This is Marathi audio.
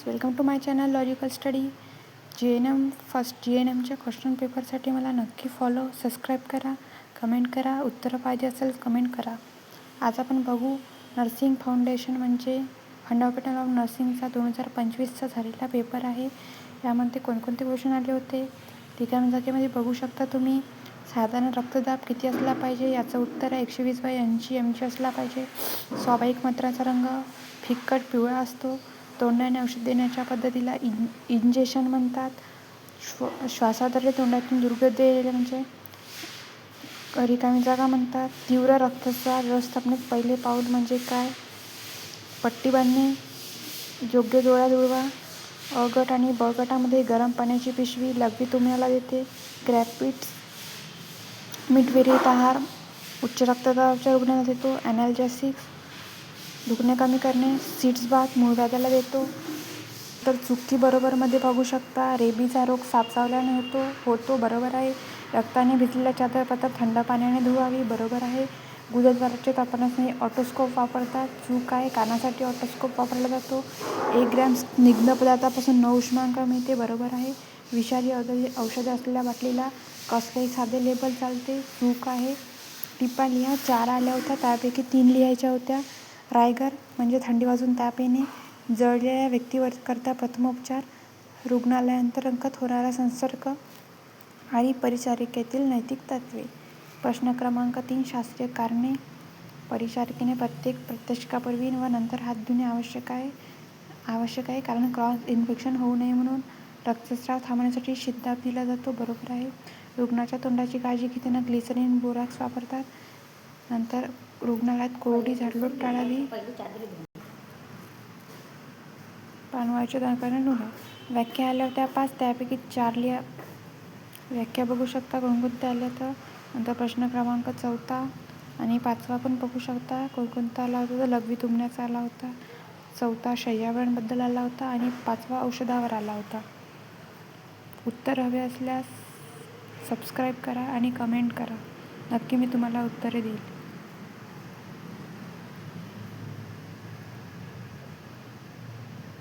Welcome to my channel logical study. First GNMच्या क्वेश्चन पेपरसाठी मला नक्की फॉलो, सबस्क्राईब करा, कमेंट करा. उत्तरं पाहिजे असेल कमेंट करा. आज आपण बघू नर्सिंग फाउंडेशन म्हणजे फंडामेंटल ऑफ नर्सिंगचा 2025चा झालेला पेपर आहे. यामध्ये कोणकोणते क्वेश्चन आले होते रिकाम्या जागेमध्ये बघू शकता तुम्ही. साधारण रक्तदाब किती असला पाहिजे याचं उत्तर आहे 120/80 mg असला पाहिजे. स्वाभाविक मूत्राचा रंग फिकट पिवळा असतो. तोंडाने औषध देण्याच्या पद्धतीला इंजेक्शन म्हणतात. श्वासाद्वारे तोंडातून दुर्गंधी म्हणजे रिकामी जागा म्हणतात. तीव्र रक्तस्राव व्यवस्थापनात पहिले पाऊल म्हणजे काय? पट्टी बांधणे, योग्य डोळ्यात उडवा. अ गट आणि ब गटामध्ये गरम पाण्याची पिशवी लघवी तुम्हाला देते. ग्रॅपिट्स मीठविरहित आहार उच्च रक्तदाबाच्या रुग्णांना देतो. ॲनाल्जेसिक्स दुखणे कमी करणे. सीड्स बाथ मूळव्याधाला देतो. तर चुकी बरोबरमध्ये बघू शकता. रेबीचा रोग साप चावल्याने होतो बरोबर आहे. रक्ताने भिजलेल्या चादर प्रथम थंड पाण्याने धुवावी बरोबर आहे. गुदद्वाराचे तपासण्यासाठी ऑटोस्कोप वापरतात. चूक आहे. कानासाठी ऑटोस्कोप वापरला जातो. 1 ग्रॅम स्निग्ध पदार्थापासून 9 उष्मांक मिळते बरोबर आहे. विषारी औषधे असलेल्या बाटलीला कसलेही साधे लेबल चालते. चूक आहे. टिपा लिहा. 4 आल्या होत्या त्यापैकी 3 लिहायच्या होत्या. रायगर म्हणजे थंडी वाजून ताप येणे. जळलेल्या व्यक्तीवर करता प्रथमोपचार. रुग्णालयांतर्गत होणारा संसर्ग आणि परिचारिकेतील नैतिक तत्त्वे. प्रश्न क्रमांक 3 शास्त्रीय कारणे. परिचारिकेने प्रत्येक प्रात्यक्षिकापूर्वी व नंतर हात धुणे आवश्यक आहे कारण क्रॉस इन्फेक्शन होऊ नये म्हणून. रक्तस्राव थांबवण्यासाठी शीतदाब दिला जातो बरोबर आहे. रुग्णाच्या तोंडाची काळजी घेताना ग्लिसरीन बोरॅक्स वापरतात. नंतर रुग्णालयात कोरडी झाडलोट टाळावी. प्राणवायूच्या दरम्यान नोंदवा. व्याख्या आल्या होत्या 5 त्यापैकी 4 लिहा. व्याख्या बघू शकता कोणकोणत्या आल्या तर. नंतर प्रश्न क्रमांक 4 आणि 5 पण बघू शकता कोणकोणता आला होता. तर लघवी तुंबण्याचा आला होता. 4 शय्यावरणबद्दल आला होता आणि 5 औषधावर आला होता. उत्तर हवे असल्यास सबस्क्राईब करा आणि कमेंट करा. नक्की मी तुम्हाला उत्तरे देईल.